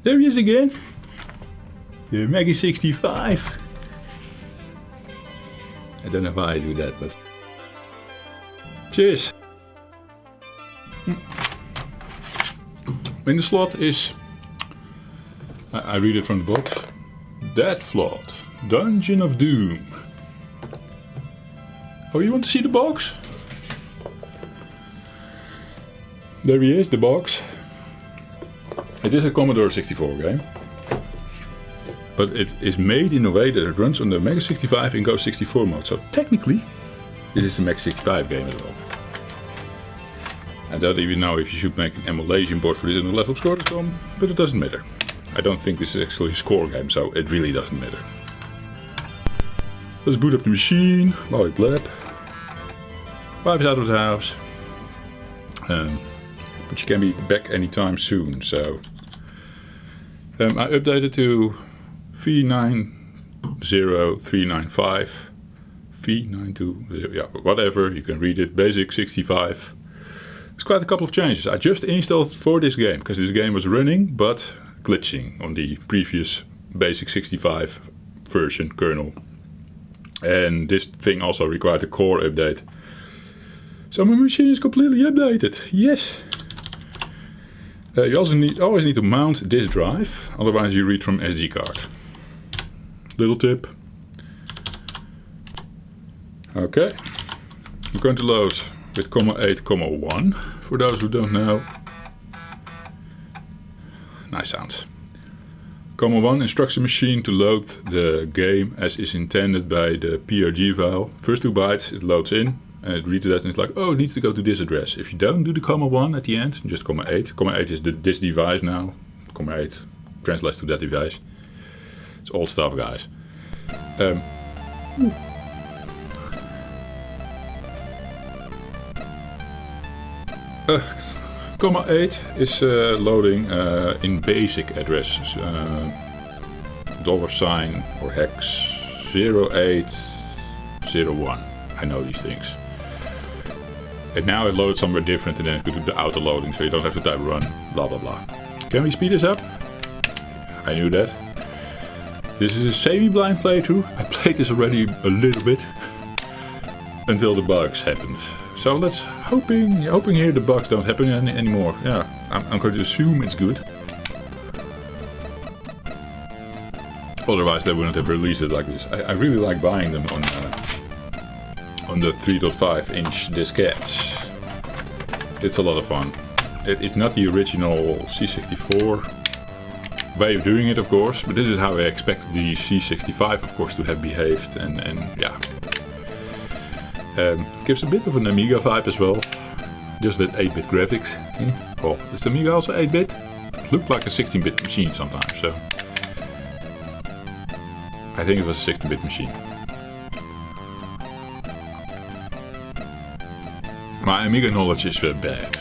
There he is again. The MEGA65. I don't know why I do that, but... Cheers! In the slot is... I read it from the box. Deathflood, Dungeon of Doom. Oh, you want to see the box? There he is, the box. It is a Commodore 64 game. But it is made in a way that it runs on the MEGA65 in Go 64 mode. So technically, it is a MEGA65 game as well. I don't even know if you should make an emulation board for this in the levelupscore.com, but it doesn't matter. I don't think this is actually a score game, so it really doesn't matter. Let's boot up the machine while we blab. Wife is out of the house. But she can be back anytime soon, so... I updated to V90395, V920, yeah, whatever, you can read it, basic 65. There's quite a couple of changes. I just installed for this game, because this game was running, but glitching on the previous basic 65 version kernel. And this thing also required a core update. So my machine is completely updated, yes! You also always need to mount this drive, otherwise you read from SD card. Little tip. Okay, I'm going to load with 8,1 for those who don't know. Nice sounds. 1 instructs the machine to load the game as is intended by the PRG file. First 2 bytes it loads in. And it reads that and it's like, oh, it needs to go to this address. If you don't do the 1 at the end, just 8. 8 is this device now. 8 translates to that device. It's old stuff, guys. 8 is loading in basic address. $sign or hex 0801. I know these things. And now it loads somewhere different and then it could do the auto loading, so you don't have to type run, blah blah blah. Can we speed this up? I knew that. This is a semi-blind playthrough. I played this already a little bit until the bugs happened. So let's hoping here the bugs don't happen anymore. Yeah, I'm going to assume it's good. Otherwise they wouldn't have released it like this. I really like buying them on the 3.5 inch diskettes. It's a lot of fun. It is not the original C64 way of doing it, of course, but this is how I expect the C65, of course, to have behaved, and yeah. Gives a bit of an Amiga vibe as well, just with 8-bit graphics. Well, is the Amiga also 8-bit? It looked like a 16-bit machine sometimes, so... I think it was a 16-bit machine. My Amiga knowledge is bad.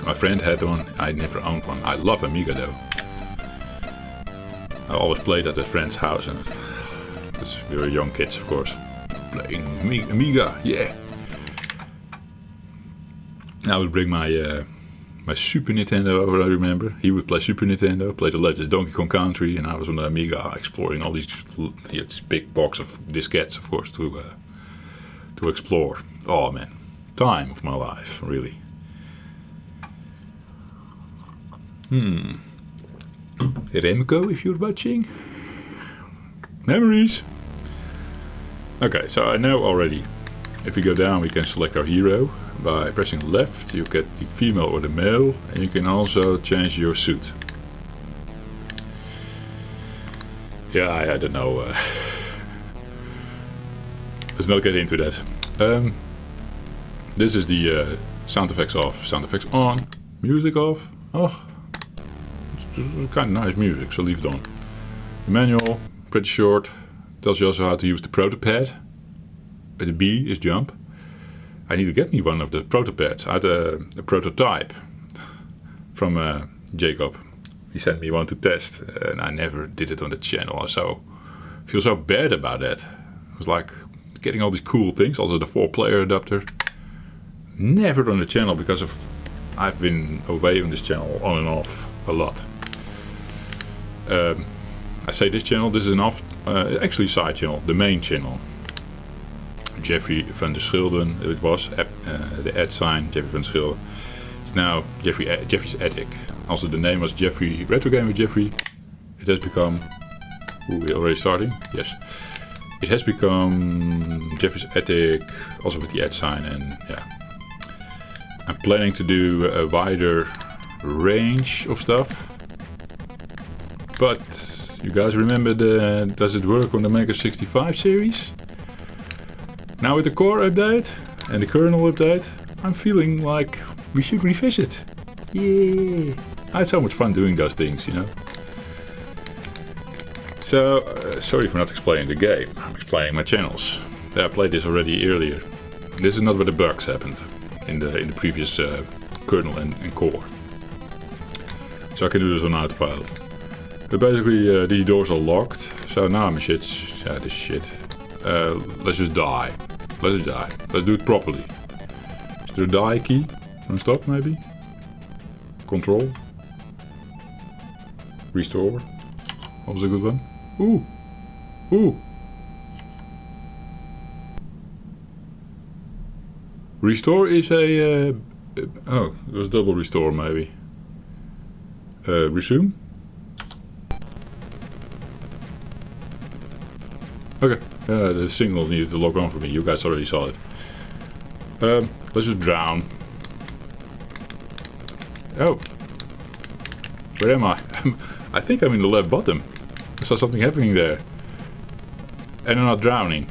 My friend had one, I never owned one. I love Amiga though. I always played at a friend's house, and we were young kids, of course. Playing Amiga, yeah. I would bring my my Super Nintendo over, I remember. He would play Super Nintendo, play the latest Donkey Kong Country, and I was on the Amiga exploring all these big box of diskettes, of course, to explore. Oh man, time of my life, really. Remco, if you're watching. Memories. Okay, so I know already. If we go down, we can select our hero. By pressing left, you get the female or the male, and you can also change your suit. Yeah, I don't know. Let's not get into that. This is the sound effects off, sound effects on, music off. Oh, it's kind of nice music, so leave it on. The manual, pretty short. Tells you also how to use the protopad. The B is jump. I need to get me one of the protopads. I had a prototype from Jacob. He sent me one to test, and I never did it on the channel. So I feel so bad about that. It was like getting all these cool things, also the 4-player adapter. Never on the channel because I've been away on this channel on and off a lot. I say this channel, this is an actually side channel, the main channel. Jeffrey van der Schilden, it was the ad sign, Jeffrey van der Schilden. It's now Jeffrey's Attic. Also the name was Jeffrey, Retro Game with Jeffrey. It has become, we're already starting, yes. It has become Jeffrey's Attic, also with the ad sign, and yeah. I'm planning to do a wider range of stuff. But you guys remember the Does It Work on the MEGA65 series? Now with the core update and the kernel update, I'm feeling like we should revisit. Yeah, I had so much fun doing those things, you know. So, sorry for not explaining the game, I'm explaining my channels. Yeah, I played this already earlier. This is not where the bugs happened in the previous kernel and core. So I can do this on autopilot. But basically these doors are locked, so now I'm this shit. Let's just die. Let's just die. Let's do it properly. Is there a die key? From stop maybe? Control? Restore? What was a good one? Ooh! Ooh! Restore is a... oh, it was double restore maybe. Resume? Okay, the signal needed to log on for me, you guys already saw it. Let's just drown. Oh! Where am I? I think I'm in the left bottom. I saw something happening there. And I'm not drowning.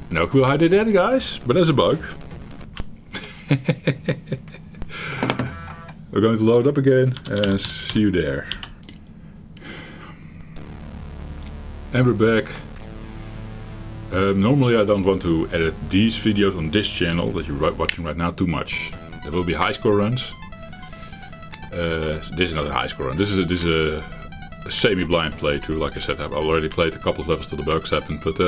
No clue how I did that, guys, but that's a bug. We're going to load up again and see you there. And we're back. Normally I don't want to edit these videos on this channel that you're watching right now too much. There will be high score runs. This is not a high score run. This is a semi-blind playthrough. Like I said, I've already played a couple of levels till the bugs happened, but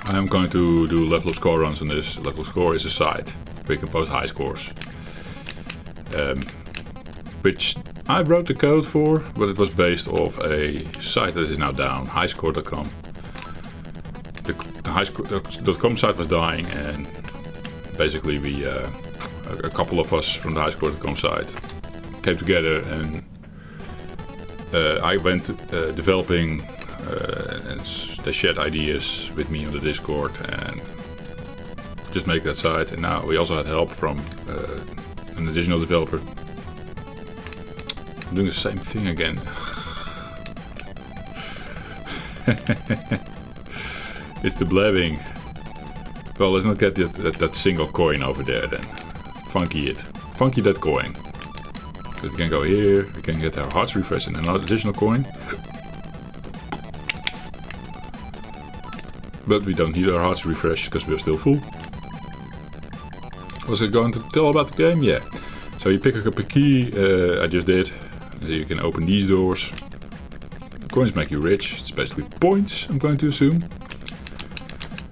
I'm going to do level of score runs on this. Level of score is a site where you can post high scores. Which I wrote the code for, but it was based off a site that is now down, highscore.com. The highscore.com site was dying, and basically we, a couple of us from the highscore.com site came together, and I went developing, and they shared ideas with me on the Discord and just make that site. And now we also had help from an additional developer. I'm doing the same thing again. It's the blabbing. Well, let's not get that single coin over there then. Funky it. Funky that coin. We can go here, we can get our hearts refresh and another additional coin. But we don't need our hearts refresh because we're still full. Was it going to tell about the game? Yeah. So you pick up a key, I just did. You can open these doors. Coins make you rich, it's basically points, I'm going to assume.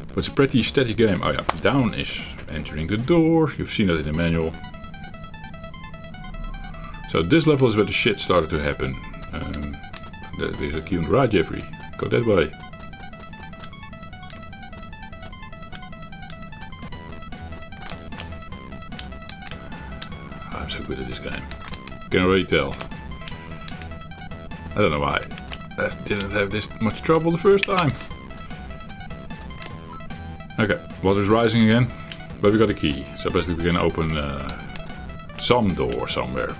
But it's a pretty static game. Oh yeah, down is entering the door, you've seen it in the manual. So this level is where the shit started to happen. There's a key on the right, Jeffrey. Go that way. I'm so good at this game. You can already tell. I don't know why I didn't have this much trouble the first time. Okay, water's rising again, but we got a key. So basically we can open some door somewhere.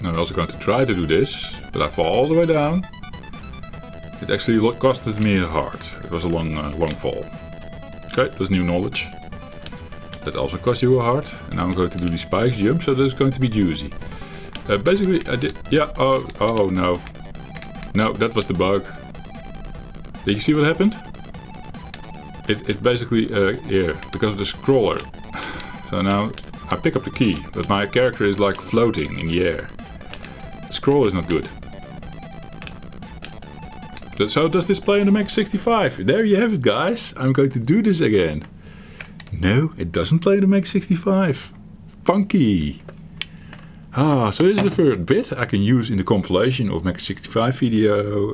Now I'm also going to try to do this, but I fall all the way down. It actually costed me a heart. It was a long fall. Okay, that's new knowledge. That also cost you a heart. And now I'm going to do the spikes jump, so that's going to be juicy. Basically, I did... Yeah, oh no. No, that was the bug. Did you see what happened? It basically, here, because of the scroller. So now I pick up the key, but my character is like floating in the air. The scroll is not good. So does this play on the MEGA65? There you have it, guys. I'm going to do this again. No, it doesn't play on the MEGA65. Funky. Ah, so this is the first bit I can use in the compilation of MEGA65 video.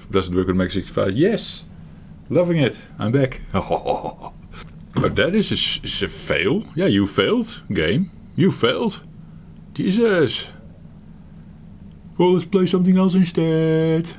Does it work with MEGA65? Yes! Loving it. I'm back. Oh, that is a fail. Yeah, you failed, game. You failed. Jesus. Well, let's play something else instead.